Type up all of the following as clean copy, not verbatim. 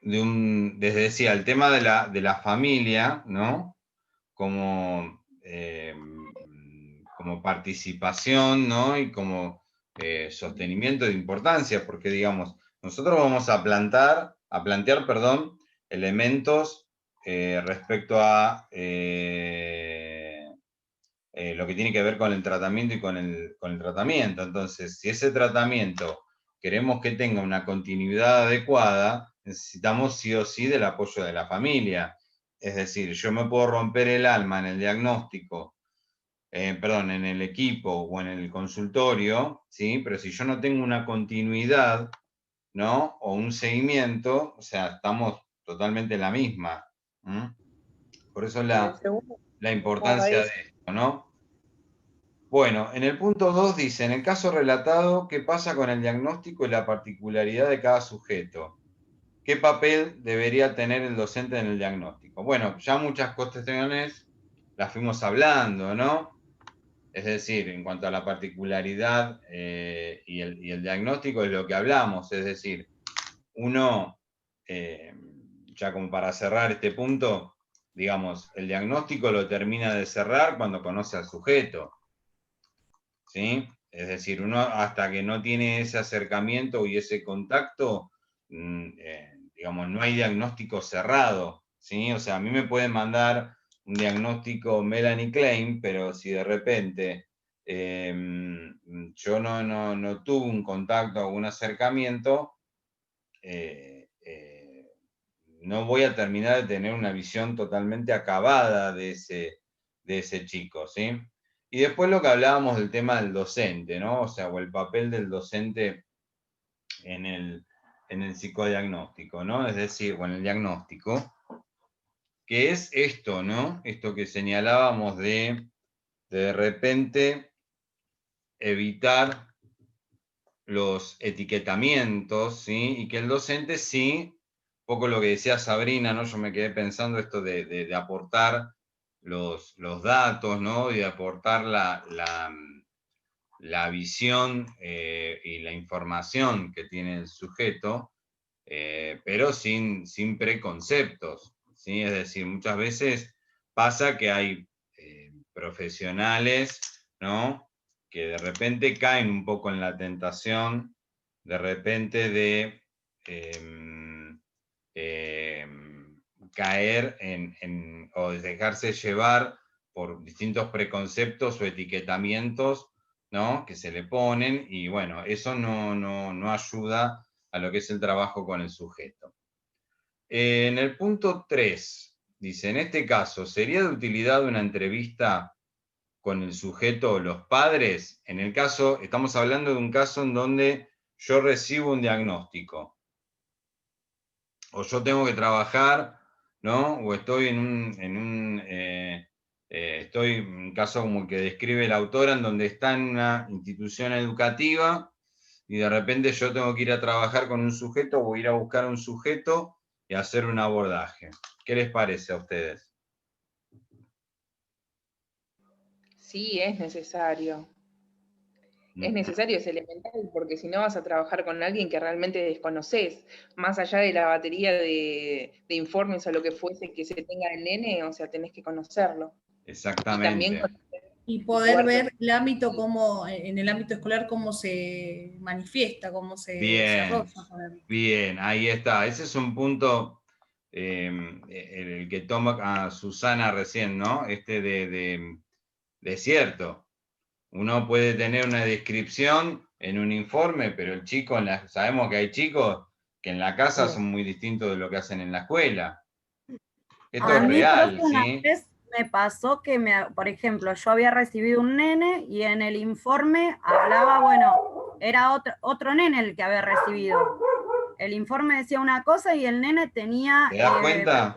desde decía, el tema de la familia, ¿no? Como, como participación, ¿no? Y como sostenimiento de importancia, porque digamos, nosotros vamos a plantear, perdón, elementos respecto a lo que tiene que ver con el tratamiento y con el tratamiento. Entonces, si ese tratamiento queremos que tenga una continuidad adecuada, necesitamos sí o sí del apoyo de la familia. Es decir, yo me puedo romper el alma en el diagnóstico, perdón, en el equipo o en el consultorio, ¿sí? Pero si yo no tengo una continuidad, ¿no? O un seguimiento, o sea, estamos totalmente en la misma. ¿Mm? Por eso Y el segundo la a importancia de eso. esto, ¿no? Bueno, en el punto 2 dice, en el caso relatado, ¿qué pasa con el diagnóstico y la particularidad de cada sujeto? ¿Qué papel debería tener el docente en el diagnóstico? Bueno, ya muchas cuestiones las fuimos hablando, ¿no? Es decir, en cuanto a la particularidad y el diagnóstico es lo que hablamos, es decir, uno, eh, ya como para cerrar este punto, digamos, el diagnóstico lo termina de cerrar cuando conoce al sujeto. ¿Sí? Es decir, uno hasta que no tiene ese acercamiento y ese contacto, digamos, no hay diagnóstico cerrado, ¿sí? O sea, a mí me pueden mandar un diagnóstico Melanie Klein, pero si de repente yo no tuve un contacto o un acercamiento, no voy a terminar de tener una visión totalmente acabada de ese chico, ¿sí? Y después lo que hablábamos del tema del docente, ¿no? O sea, o el papel del docente en el psicodiagnóstico, ¿no? Es decir, o en el diagnóstico, que es esto, ¿no? Esto que señalábamos de repente evitar los etiquetamientos, ¿sí? Y que el docente sí, un poco lo que decía Sabrina, ¿no? Yo me quedé pensando esto de aportar los datos, ¿no? Y de aportar la visión y la información que tiene el sujeto, pero sin preconceptos, ¿sí? Es decir, muchas veces pasa que hay profesionales, ¿no? Que de repente caen un poco en la tentación, de repente de eh, eh, caer o de dejarse llevar por distintos preconceptos o etiquetamientos, ¿no? Que se le ponen y bueno, eso no ayuda a lo que es el trabajo con el sujeto. En el punto 3 dice, en este caso, ¿sería de utilidad una entrevista con el sujeto o los padres? En el caso, estamos hablando de un caso en donde yo recibo un diagnóstico, o yo tengo que trabajar, ¿no? O estoy estoy en un caso como el que describe la autora, en donde está en una institución educativa y de repente yo tengo que ir a trabajar con un sujeto o ir a buscar un sujeto y hacer un abordaje. ¿Qué les parece a ustedes? Sí, es necesario. Es Ujú. necesario, es elemental, porque si no vas a trabajar con alguien que realmente desconoces, más allá de la batería de informes o lo que fuese que se tenga del nene, o sea, tenés que conocerlo. Y también Exactamente. conocer Y su poder cuerpo. ver el ámbito como, en el ámbito escolar, cómo se manifiesta, cómo se Bien, desarrolla. bien, ahí está. Ese es un punto el que toma a Susana recién, ¿no? Este de cierto. Uno puede tener una descripción en un informe, pero el chico, sabemos que hay chicos que en la casa son muy distintos de lo que hacen en la escuela. Esto A es mí, real, profe, una ¿sí? vez me pasó que, por ejemplo, yo había recibido un nene y en el informe hablaba, bueno, era otro nene el que había recibido. El informe decía una cosa y el nene tenía ¿Te das cuenta?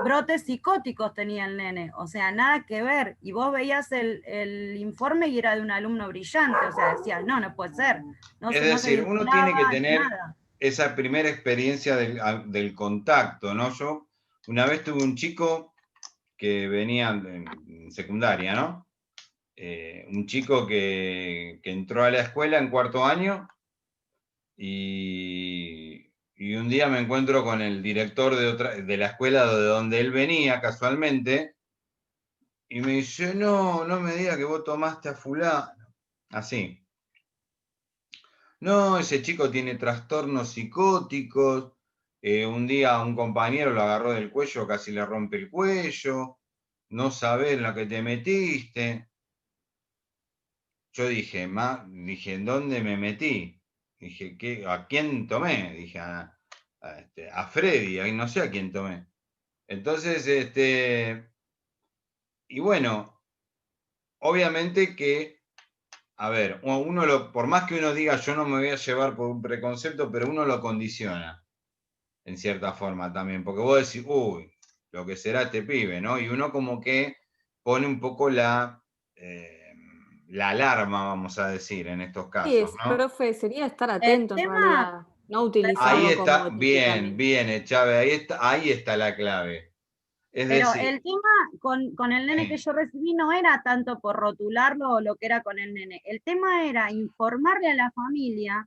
brotes psicóticos, tenía el nene, o sea, nada que ver. Y vos veías el informe y era de un alumno brillante, o sea, decías, no puede ser, Es no se decir, uno tiene vinculaba, que tener nada. esa primera experiencia del contacto, ¿no? Yo una vez tuve un chico que venía en secundaria, ¿no? Un chico que entró a la escuela en cuarto año y un día me encuentro con el director de la escuela de donde él venía, casualmente, y me dice, no, no me diga que vos tomaste a fulano. Así. No, ese chico tiene trastornos psicóticos. Un día un compañero lo agarró del cuello, casi le rompe el cuello. No sabés en lo que te metiste. Yo dije, ¿en dónde me metí? Dije, ¿a quién tomé? Dije, a Freddy, ahí no sé a quién tomé. Entonces, y bueno, obviamente que, a ver, por más que uno diga yo no me voy a llevar por un preconcepto, pero uno lo condiciona, en cierta forma también, porque vos decís, uy, lo que será este pibe, ¿no? Y uno como que pone un poco la alarma, vamos a decir, en estos casos, Sí, ¿no? profe, sería estar El atento en tema, realidad, no Ahí utilizarlo está, como bien, típicamente. bien, Chávez, ahí está la clave. Es pero decir, el tema con el nene que yo recibí no era tanto por rotularlo o lo que era con el nene. El tema era informarle a la familia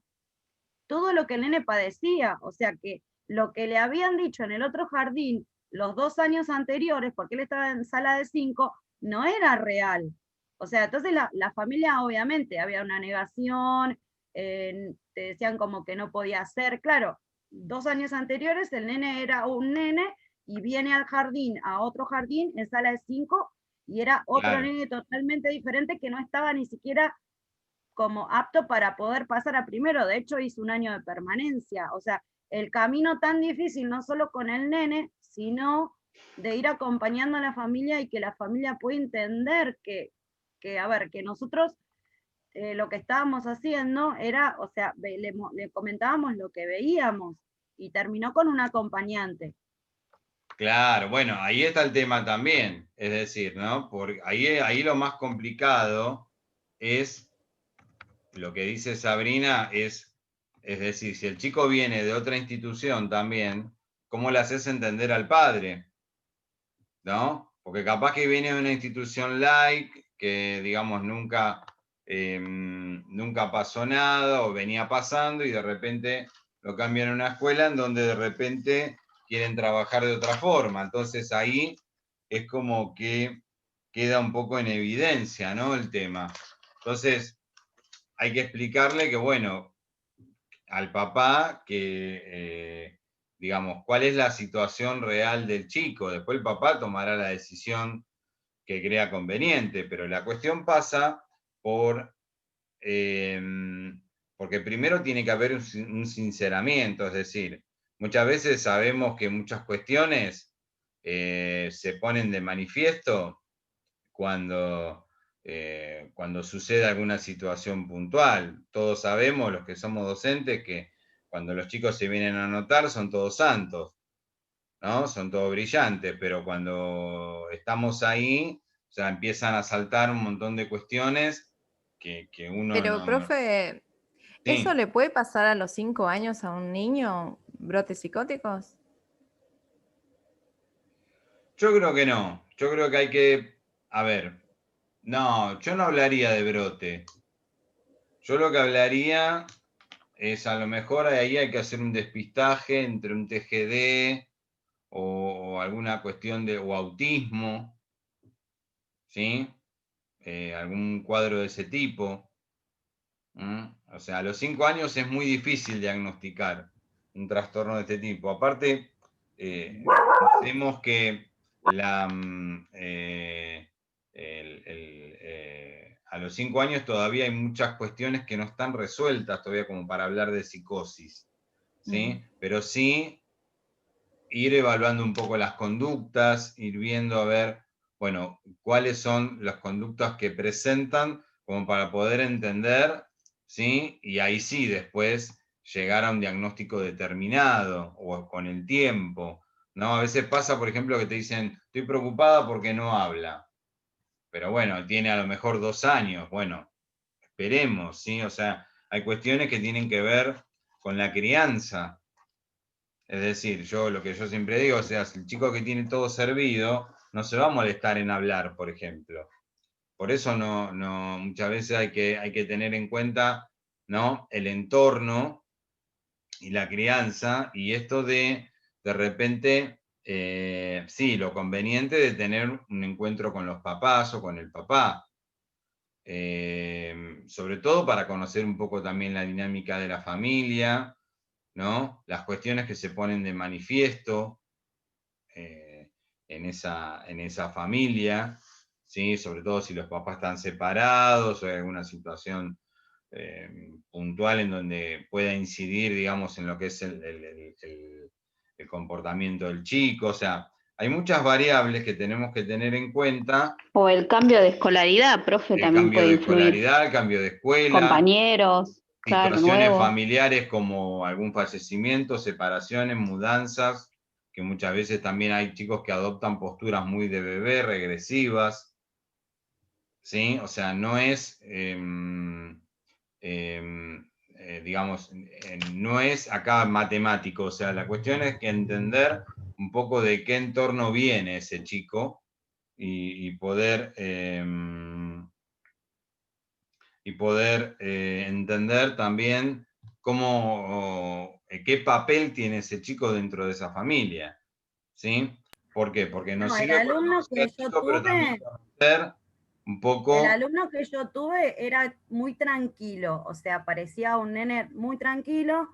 todo lo que el nene padecía. O sea que lo que le habían dicho en el otro jardín los 2 años anteriores, porque él estaba en sala de 5, no era real. O sea, entonces la familia obviamente había una negación, te decían como que no podía ser. Claro, 2 años anteriores el nene era un nene y viene al jardín, a otro jardín en sala de 5, y era otro claro, nene totalmente diferente que no estaba ni siquiera como apto para poder pasar a primero. De hecho, hizo un año de permanencia. O sea, el camino tan difícil, no solo con el nene, sino de ir acompañando a la familia y que la familia pueda entender que a ver, que nosotros lo que estábamos haciendo era, o sea, le comentábamos lo que veíamos y terminó con un acompañante. claro, bueno, ahí está el tema también, es decir, ¿no? Porque ahí lo más complicado es lo que dice Sabrina, es decir, si el chico viene de otra institución también, ¿cómo le haces entender al padre? ¿No? Porque capaz que viene de una institución like, que digamos nunca pasó nada o venía pasando y de repente lo cambian a una escuela en donde de repente quieren trabajar de otra forma. Entonces ahí es como que queda un poco en evidencia, ¿no? El tema. Entonces hay que explicarle que, bueno, al papá que, digamos, cuál es la situación real del chico. Después el papá tomará la decisión que crea conveniente, pero la cuestión pasa por, porque primero tiene que haber un sinceramiento, es decir, muchas veces sabemos que muchas cuestiones se ponen de manifiesto cuando sucede alguna situación puntual. Todos sabemos, los que somos docentes, que cuando los chicos se vienen a anotar son todos santos, ¿no? Son todos brillantes, pero cuando estamos ahí, o sea, empiezan a saltar un montón de cuestiones que uno Pero, no... profe, ¿eso Sí, le puede pasar a los 5 años a un niño? ¿Brotes psicóticos? yo creo que no. Yo creo que hay que... A ver, no, yo no hablaría de brote. Yo lo que hablaría es a lo mejor ahí hay que hacer un despistaje entre un TGD o alguna cuestión de o autismo, ¿sí? Algún cuadro de ese tipo. O sea, a los 5 años es muy difícil diagnosticar un trastorno de este tipo. Aparte, pensemos que a los 5 años todavía hay muchas cuestiones que no están resueltas todavía como para hablar de psicosis, ¿sí? Pero sí ir evaluando un poco las conductas, ir viendo a ver, bueno, cuáles son las conductas que presentan como para poder entender, ¿sí? Y ahí sí, después llegar a un diagnóstico determinado o con el tiempo, ¿no? A veces pasa, por ejemplo, que te dicen, estoy preocupada porque no habla, pero bueno, tiene a lo mejor 2 años, bueno, esperemos, ¿sí? O sea, hay cuestiones que tienen que ver con la crianza. Es decir, lo que yo siempre digo, o sea, si el chico que tiene todo servido no se va a molestar en hablar, por ejemplo. Por eso muchas veces hay que tener en cuenta, ¿no? El entorno y la crianza, y esto de repente, sí, lo conveniente de tener un encuentro con los papás o con el papá, sobre todo para conocer un poco también la dinámica de la familia, ¿no? Las cuestiones que se ponen de manifiesto en esa familia, ¿sí? Sobre todo si los papás están separados o hay alguna situación puntual en donde pueda incidir, digamos, en lo que es el comportamiento del chico. O sea, hay muchas variables que tenemos que tener en cuenta. O el cambio de escolaridad, profe, El también cambio puede de influir. escolaridad, el cambio de escuela, Compañeros, claro, situaciones nuevos. familiares como algún fallecimiento, separaciones, mudanzas, que muchas veces también hay chicos que adoptan posturas muy de bebé, regresivas, ¿sí? O sea, no es, digamos, no es acá matemático, o sea, la cuestión es que entender un poco de qué entorno viene ese chico y poder entender también qué papel tiene ese chico dentro de esa familia, ¿sí? ¿Por qué? Porque nos No, el sirve para alumno que conocer al yo chico, pero también tuve, conocer un el poco. alumno que yo tuve era muy tranquilo, o sea, parecía un nene muy tranquilo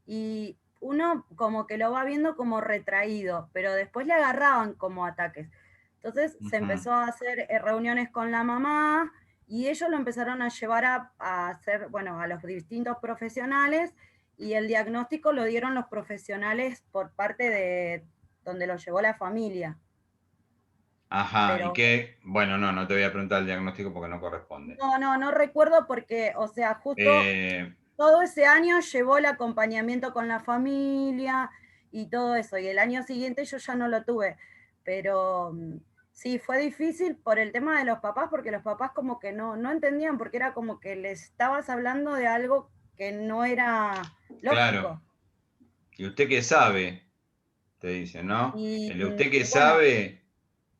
y uno como que lo va viendo como retraído, pero después le agarraban como ataques. Entonces se empezó a hacer reuniones con la mamá y ellos lo empezaron a llevar a hacer, bueno, a los distintos profesionales y el diagnóstico lo dieron los profesionales por parte de donde lo llevó la familia. Ajá, y Pero que, bueno, no te voy a preguntar el diagnóstico porque no corresponde. no recuerdo porque, o sea, justo Eh, todo ese año llevó el acompañamiento con la familia y todo eso, y el año siguiente yo ya no lo tuve, pero sí, fue difícil por el tema de los papás, porque los papás como que no entendían, porque era como que les estabas hablando de algo que no era claro, lógico. ¿y usted qué sabe? Te dicen, ¿no? Y El usted qué bueno, sabe.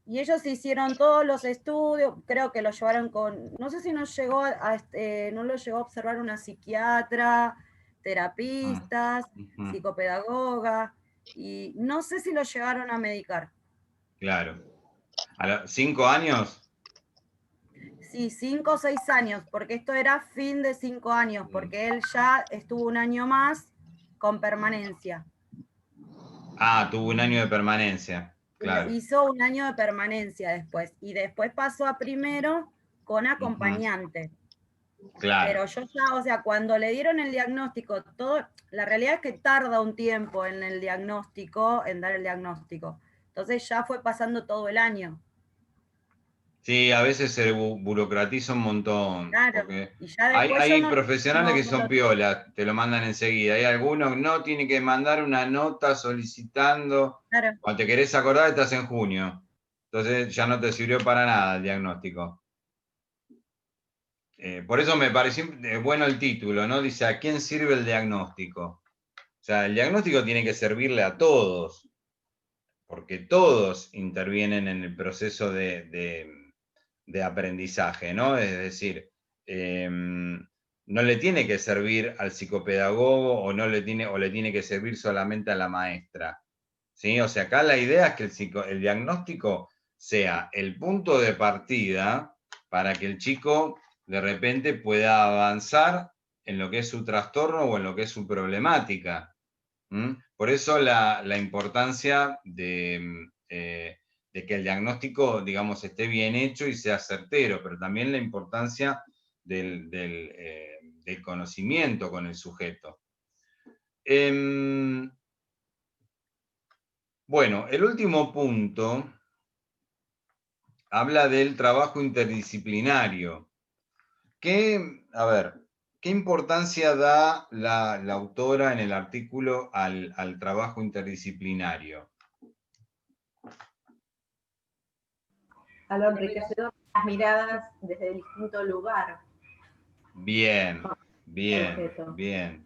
y ellos hicieron todos los estudios, creo que lo llevaron con, no sé si no llegó no lo llegó a observar una psiquiatra, terapistas, psicopedagoga, y no sé si lo llegaron a medicar. Claro. ¿A los 5 años? Sí, 5 o 6 años, porque esto era fin de 5 años, porque él ya estuvo un año más con permanencia. Ah, tuvo un año de permanencia, claro. Hizo un año de permanencia después, y después pasó a primero con acompañante. Claro. Pero yo ya, o sea, cuando le dieron el diagnóstico, todo, la realidad es que tarda un tiempo en el diagnóstico, en dar el diagnóstico. Entonces ya fue pasando todo el año. Sí, a veces se burocratiza un montón, Claro. porque Y ya hay, después yo hay profesionales que no son lo... piolas, te lo mandan enseguida. Hay algunos que no, tienen que mandar una nota solicitando. Claro. Cuando te querés acordar, estás en junio. Entonces ya no te sirvió para nada el diagnóstico. Por eso me pareció bueno el título, ¿no? Dice, ¿a quién sirve el diagnóstico? O sea, el diagnóstico tiene que servirle a todos, porque todos intervienen en el proceso de aprendizaje, ¿no? Es decir, no le tiene que servir al psicopedagogo o le tiene que servir solamente a la maestra, ¿sí? O sea, acá la idea es que el diagnóstico sea el punto de partida para que el chico de repente pueda avanzar en lo que es su trastorno o en lo que es su problemática. Por eso la importancia de que el diagnóstico, digamos, esté bien hecho y sea certero, pero también la importancia del conocimiento con el sujeto. Bueno, el último punto habla del trabajo interdisciplinario. A ver, ¿qué importancia da la autora en el artículo al trabajo interdisciplinario? A lo enriquecedor de las miradas desde distinto lugar. Bien, bien.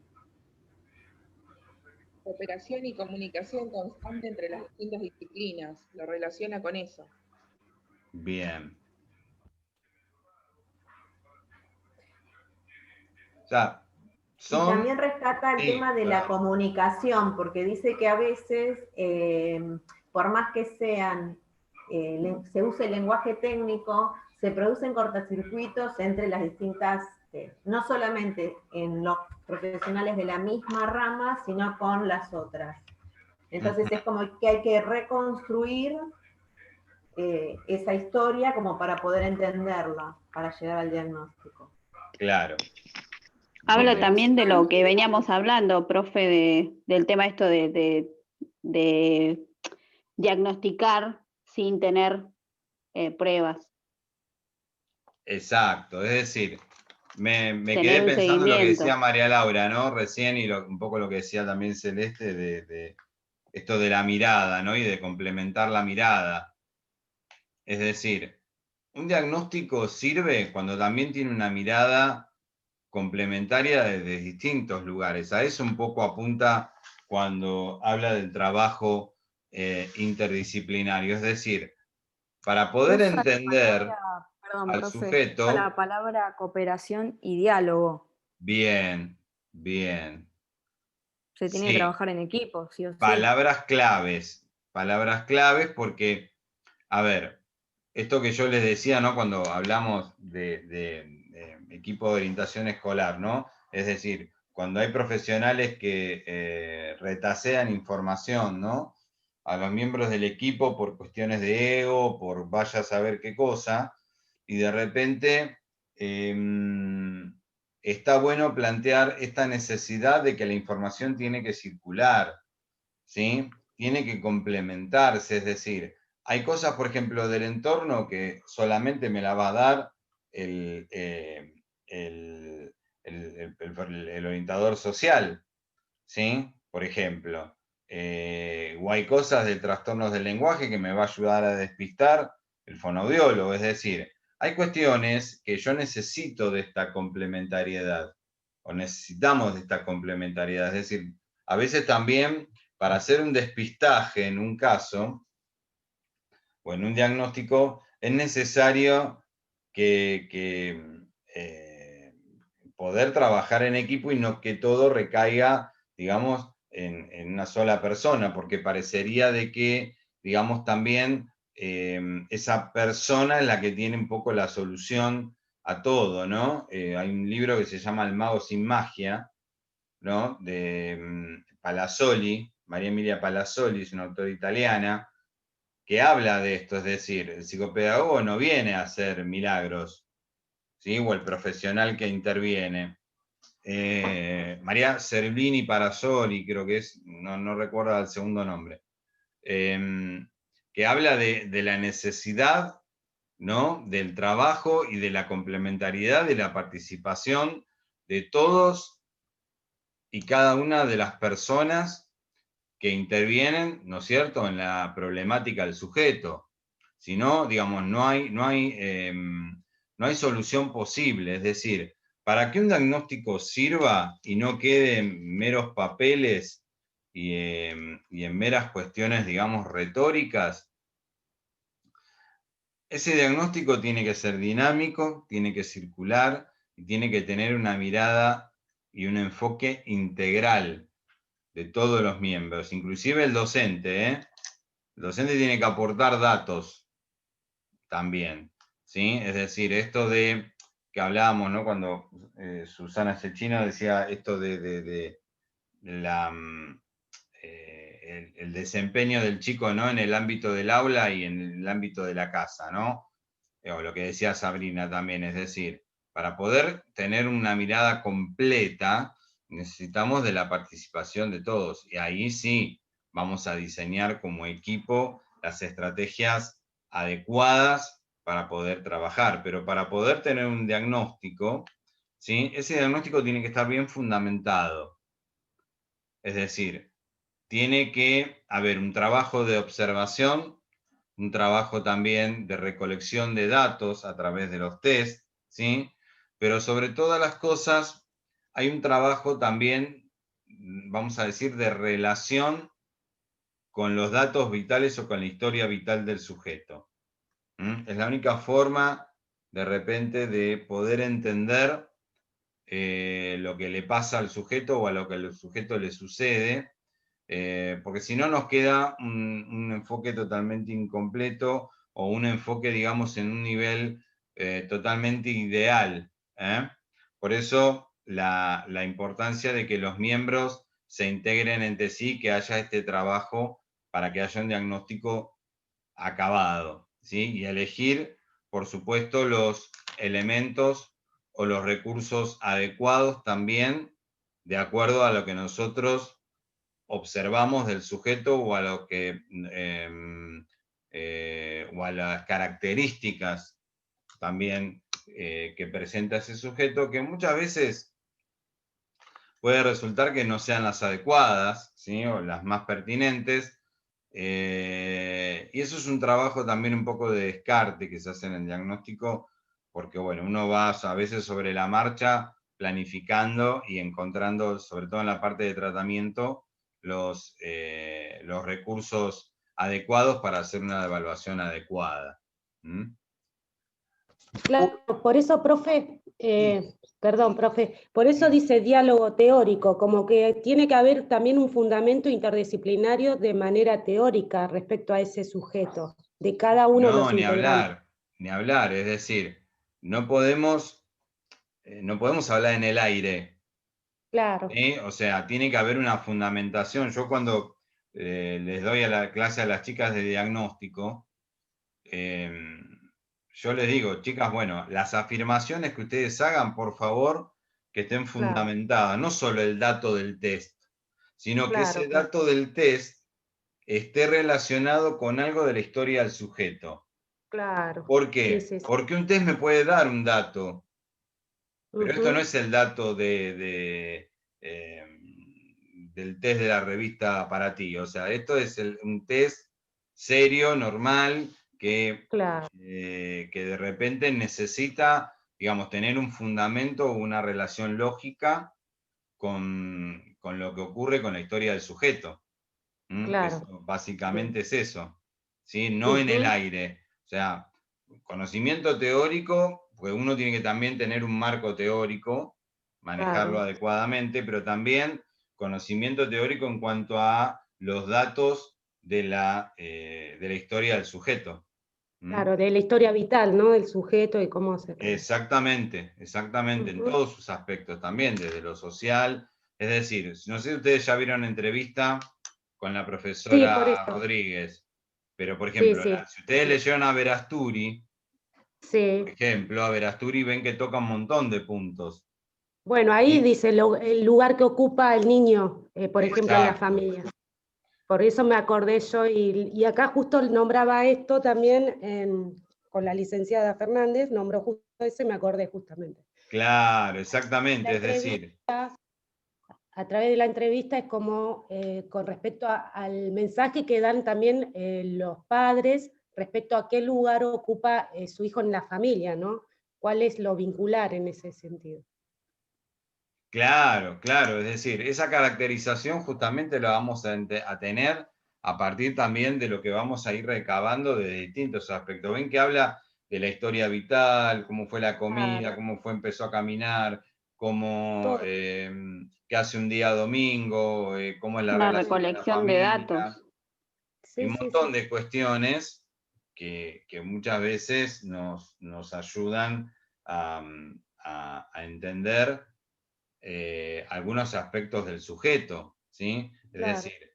Cooperación y comunicación constante entre las distintas disciplinas, lo relaciona con eso. Bien. O sea, Y también rescata el tema de la comunicación, porque dice que a veces, por más que sean, se use el lenguaje técnico, se producen cortocircuitos entre las distintas, no solamente en los profesionales de la misma rama, sino con las otras. Entonces es como que hay que reconstruir esa historia como para poder entenderla, para llegar al diagnóstico. Claro. Habla también de lo que veníamos hablando, profe, del tema esto de diagnosticar sin tener pruebas. Exacto, es decir, me quedé pensando en lo que decía María Laura, ¿no? Recién, y un poco lo que decía también Celeste, de esto de la mirada, ¿no? Y de complementar la mirada. Es decir, un diagnóstico sirve cuando también tiene una mirada complementaria desde distintos lugares. A eso un poco apunta cuando habla del trabajo interdisciplinario. Es decir, para poder entender al sujeto... Usa la palabra cooperación y diálogo. Bien, bien. Se tiene que trabajar en equipo, sí o sí. Palabras claves porque, a ver, esto que yo les decía, ¿no? Cuando hablamos de equipo de orientación escolar, ¿no? Es decir, cuando hay profesionales que retasean información, ¿no? A los miembros del equipo por cuestiones de ego, por vaya a saber qué cosa, y de repente está bueno plantear esta necesidad de que la información tiene que circular, ¿sí? Tiene que complementarse, es decir, hay cosas, por ejemplo, del entorno que solamente me la va a dar el orientador social, ¿sí? Por ejemplo. O hay cosas de trastornos del lenguaje que me va a ayudar a despistar el fonoaudiólogo, es decir, hay cuestiones que yo necesito de esta complementariedad, o necesitamos de esta complementariedad, es decir, a veces también para hacer un despistaje en un caso, o en un diagnóstico, es necesario poder trabajar en equipo y no que todo recaiga, digamos, en una sola persona, porque parecería de que, digamos, también esa persona es la que tiene un poco la solución a todo, ¿no? Hay un libro que se llama El mago sin magia, ¿no? De Palazzoli, María Emilia Palazzoli, es una autora italiana, que habla de esto, es decir, el psicopedagogo no viene a hacer milagros, ¿sí? O el profesional que interviene. María Servini Palazzoli, creo que es, no recuerdo el segundo nombre, que habla de la necesidad, ¿no? Del trabajo y de la complementariedad de la participación de todos y cada una de las personas que intervienen, ¿no es cierto?, en la problemática del sujeto. Si no, digamos, no hay solución posible. Es decir, para que un diagnóstico sirva y no quede en meros papeles y en meras cuestiones, digamos, retóricas, ese diagnóstico tiene que ser dinámico, tiene que circular y tiene que tener una mirada y un enfoque integral de todos los miembros, inclusive el docente, ¿eh? El docente tiene que aportar datos también, ¿sí? Es decir, esto de que hablábamos, ¿no? Cuando Susana Cecchino decía esto de el desempeño del chico, ¿no? En el ámbito del aula y en el ámbito de la casa, ¿no? O lo que decía Sabrina también, es decir, para poder tener una mirada completa, necesitamos de la participación de todos. Y ahí sí vamos a diseñar como equipo las estrategias adecuadas para poder trabajar. Pero para poder tener un diagnóstico, ¿sí? Ese diagnóstico tiene que estar bien fundamentado. Es decir, tiene que haber un trabajo de observación, un trabajo también de recolección de datos a través de los test, ¿sí? Pero sobre todas las cosas hay un trabajo también, vamos a decir, de relación con los datos vitales o con la historia vital del sujeto. Es la única forma, de repente, de poder entender lo que le pasa al sujeto o a lo que al sujeto le sucede, porque si no nos queda un enfoque totalmente incompleto o un enfoque, digamos, en un nivel totalmente ideal. Por eso la importancia de que los miembros se integren entre sí, que haya este trabajo para que haya un diagnóstico acabado, ¿sí? Y elegir, por supuesto, los elementos o los recursos adecuados también de acuerdo a lo que nosotros observamos del sujeto o a lo que o a las características también que presenta ese sujeto, que muchas veces puede resultar que no sean las adecuadas, ¿sí? O las más pertinentes, y eso es un trabajo también un poco de descarte que se hace en el diagnóstico, porque bueno, uno va a veces sobre la marcha planificando y encontrando, sobre todo en la parte de tratamiento, los recursos adecuados para hacer una evaluación adecuada. Claro, por eso, profe, perdón, profe, por eso dice diálogo teórico, como que tiene que haber también un fundamento interdisciplinario de manera teórica respecto a ese sujeto, de cada uno de los integrantes. Ni hablar, es decir, no podemos hablar en el aire. Claro. ¿Sí? O sea, tiene que haber una fundamentación. Yo cuando les doy a la clase a las chicas de diagnóstico, yo les digo, chicas, bueno, las afirmaciones que ustedes hagan, por favor, que estén fundamentadas, no solo el dato del test, sino que ese dato del test esté relacionado con algo de la historia del sujeto. Claro. ¿Por qué? Sí. Porque un test me puede dar un dato, pero esto no es el dato del test de la revista para ti. O sea, esto es un test serio, normal, que de repente necesita, digamos, tener un fundamento o una relación lógica con lo que ocurre con la historia del sujeto. Eso, básicamente es eso, ¿sí? No en el aire. O sea, conocimiento teórico, pues uno tiene que también tener un marco teórico, manejarlo adecuadamente, pero también conocimiento teórico en cuanto a los datos de la historia del sujeto. Claro, de la historia vital, ¿no? Del sujeto y cómo se... Exactamente, en todos sus aspectos también, desde lo social. Es decir, no sé si ustedes ya vieron entrevista con la profesora Rodríguez, pero por ejemplo, si ustedes leyeron a Verasturi, por ejemplo, a Verasturi ven que toca un montón de puntos. Bueno, ahí dice el lugar que ocupa el niño, por ejemplo, en la familia. Por eso me acordé yo, y acá justo nombraba esto también con la licenciada Fernández, nombró justo eso y me acordé justamente. Claro, exactamente, es decir... A través de la entrevista es como con respecto al mensaje que dan también los padres respecto a qué lugar ocupa su hijo en la familia, ¿no? ¿Cuál es lo vincular en ese sentido? Claro, es decir, esa caracterización justamente la vamos a tener a partir también de lo que vamos a ir recabando de distintos aspectos. Ven que habla de la historia vital, cómo fue la comida, cómo empezó a caminar, cómo qué hace un día domingo, cómo es la relación recolección con la familia, de datos. Y un montón de cuestiones que muchas veces nos ayudan a entender algunos aspectos del sujeto, ¿sí? Es decir,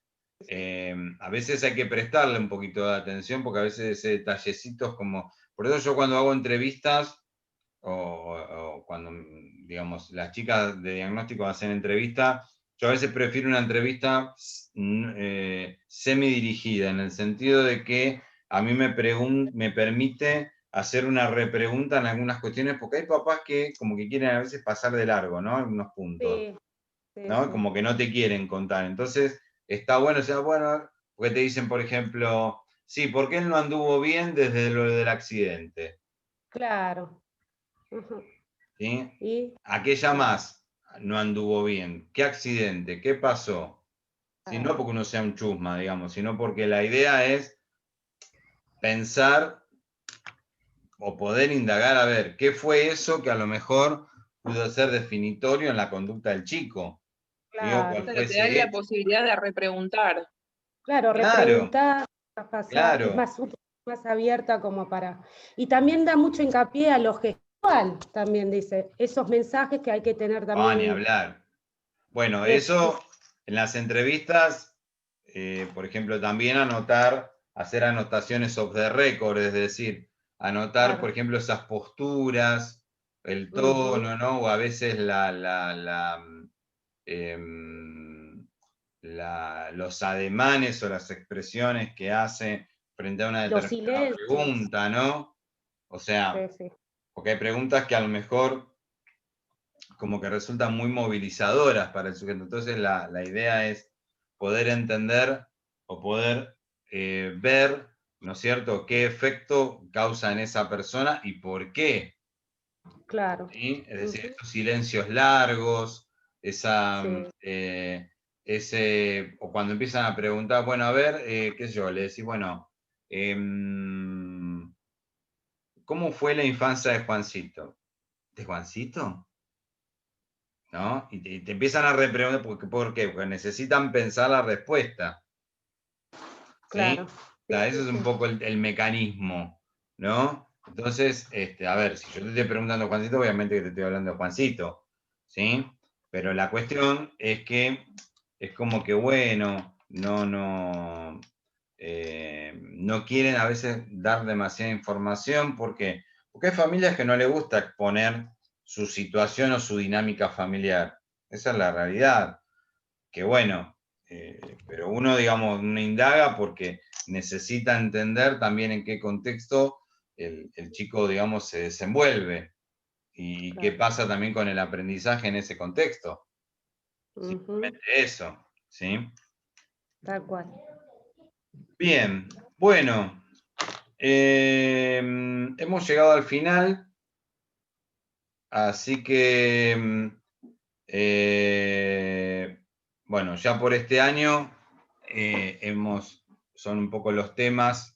a veces hay que prestarle un poquito de atención porque a veces ese detallecito es como... Por eso yo cuando hago entrevistas o cuando, digamos, las chicas de diagnóstico hacen entrevista, yo a veces prefiero una entrevista semidirigida, en el sentido de que a mí me permite hacer una repregunta en algunas cuestiones, porque hay papás que como que quieren a veces pasar de largo, ¿no? Algunos puntos, ¿no? Como que no te quieren contar. Entonces, está bueno, o sea, bueno, porque te dicen, por ejemplo, sí, ¿por qué él no anduvo bien desde lo del accidente? Claro. ¿Sí? ¿A qué llamás no anduvo bien? ¿Qué accidente? ¿Qué pasó? ¿Sí? No porque uno sea un chusma, digamos, sino porque la idea es pensar o poder indagar a ver qué fue eso que a lo mejor pudo ser definitorio en la conducta del chico. Claro. Pero te da la posibilidad de repreguntar. Claro, repreguntar, pasar, claro. es más, un poco más abierta como para... Y también da mucho hincapié a lo gestual, también dice, esos mensajes que hay que tener también. Ni hablar. Bueno, eso en las entrevistas, por ejemplo, también hacer anotaciones off the record, es decir, anotar, Claro. por ejemplo, esas posturas, el tono, ¿no? O a veces los ademanes o las expresiones que hace frente a una determinada pregunta, ¿no? O sea, Sí. porque hay preguntas que a lo mejor como que resultan muy movilizadoras para el sujeto. Entonces la idea es poder entender o poder ver, ¿no es cierto?, qué efecto causa en esa persona y por qué. Claro. ¿Sí? Es decir, estos silencios largos, o cuando empiezan a preguntar, bueno, a ver, qué sé yo, le decís, bueno, ¿cómo fue la infancia de Juancito? ¿De Juancito? ¿No? Y te empiezan a repreguntar, ¿por qué? Porque necesitan pensar la respuesta. ¿Sí? Claro. Eso es un poco el mecanismo, ¿no? Entonces, a ver, si yo te estoy preguntando Juancito, obviamente que te estoy hablando de Juancito, ¿sí? Pero la cuestión es que es como que, bueno, no quieren a veces dar demasiada información porque hay familias que no les gusta exponer su situación o su dinámica familiar. Esa es la realidad. Que bueno, pero uno, digamos, no indaga porque necesita entender también en qué contexto el chico, digamos, se desenvuelve y qué pasa también con el aprendizaje en ese contexto. Simplemente eso, ¿sí? Tal cual. Bien, bueno, hemos llegado al final, así que, bueno, ya por este año son un poco los temas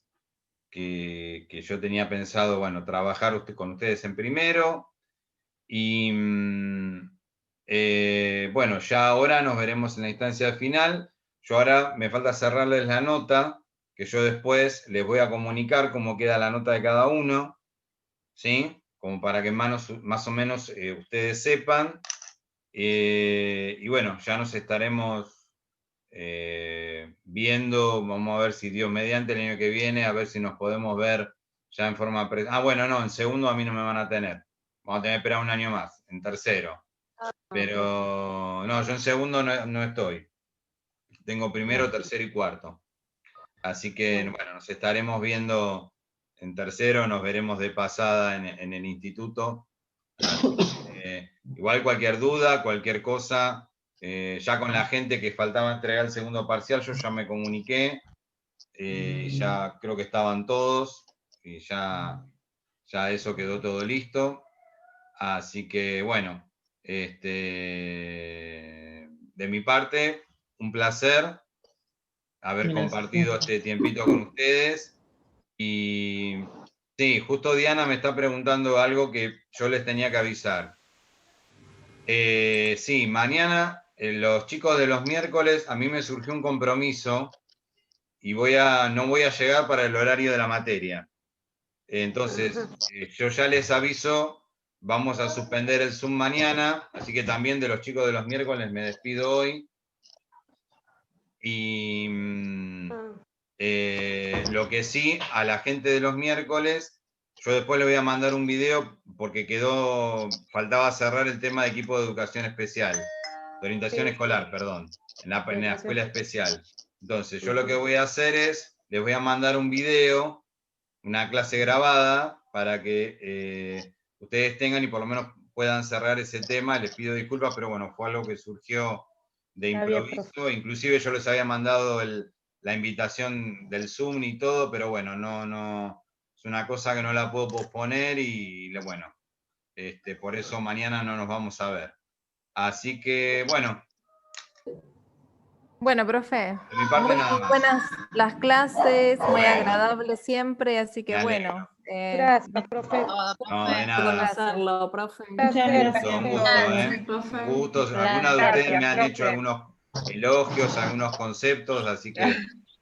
que yo tenía pensado, bueno, trabajar con ustedes en primero, y bueno, ya ahora nos veremos en la instancia final. Yo ahora me falta cerrarles la nota, que yo después les voy a comunicar cómo queda la nota de cada uno, ¿sí? Como para que más o menos ustedes sepan. Y bueno, ya nos estaremos viendo, vamos a ver si Dios mediante el año que viene, a ver si nos podemos ver ya en forma... bueno, no, en segundo a mí no me van a tener. Vamos a tener que esperar un año más, en tercero. Pero no, yo en segundo no estoy. Tengo primero, tercero y cuarto. Así que, bueno, nos estaremos viendo en tercero, nos veremos de pasada en el instituto. Igual cualquier duda, cualquier cosa, ya con la gente que faltaba entregar el segundo parcial, yo ya me comuniqué, ya creo que estaban todos, y ya eso quedó todo listo. Así que, bueno, de mi parte, un placer haber compartido este tiempito con ustedes. Y sí, justo Diana me está preguntando algo que yo les tenía que avisar. Sí, mañana, los chicos de los miércoles, a mí me surgió un compromiso y no voy a llegar para el horario de la materia. Entonces, yo ya les aviso, vamos a suspender el Zoom mañana, así que también de los chicos de los miércoles me despido hoy. Y lo que sí, a la gente de los miércoles, yo después le voy a mandar un video porque faltaba cerrar el tema de equipo de educación especial, de orientación escolar, perdón, en la escuela especial. Entonces, yo lo que voy a hacer es, les voy a mandar un video, una clase grabada, para que ustedes tengan y por lo menos puedan cerrar ese tema. Les pido disculpas, pero bueno, fue algo que surgió de improviso. Inclusive yo les había mandado la invitación del Zoom y todo, pero bueno, no, es una cosa que no la puedo posponer y bueno, por eso mañana no nos vamos a ver. Así que, bueno. Bueno, profe, de mi parte nada más. buenas las clases, muy agradable siempre, así que bueno, Gracias, profe. No, de nada. Conocerlo, profe. Un gusto. Algunos de ustedes me han hecho algunos elogios, algunos conceptos, así que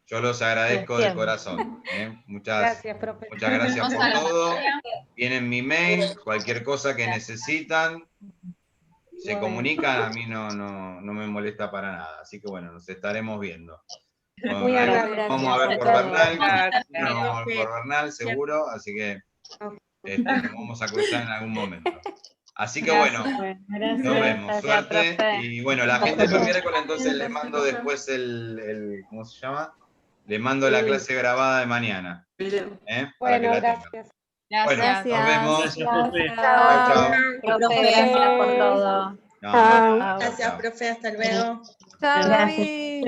yo los agradezco de corazón. Muchas Gracias, profe. Muchas gracias por todo. Tienen mi mail, cualquier cosa que necesitan, se comunican, a mí no me molesta para nada. Así que bueno, nos estaremos viendo. Muy agradable. Vamos a ver por Bernal, nos vamos a ver por Bernal seguro, así que nos vamos a cruzar en algún momento. Así que bueno, nos vemos, suerte. Y bueno, la gente del miércoles entonces les mando después ¿cómo se llama? Les mando la clase grabada de mañana. Bueno, gracias. Bueno, nos vemos. Chao, chao. Profe, gracias por todo. Chao. Gracias, profe, hasta luego. Chao, David.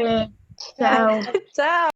Chao. Chao.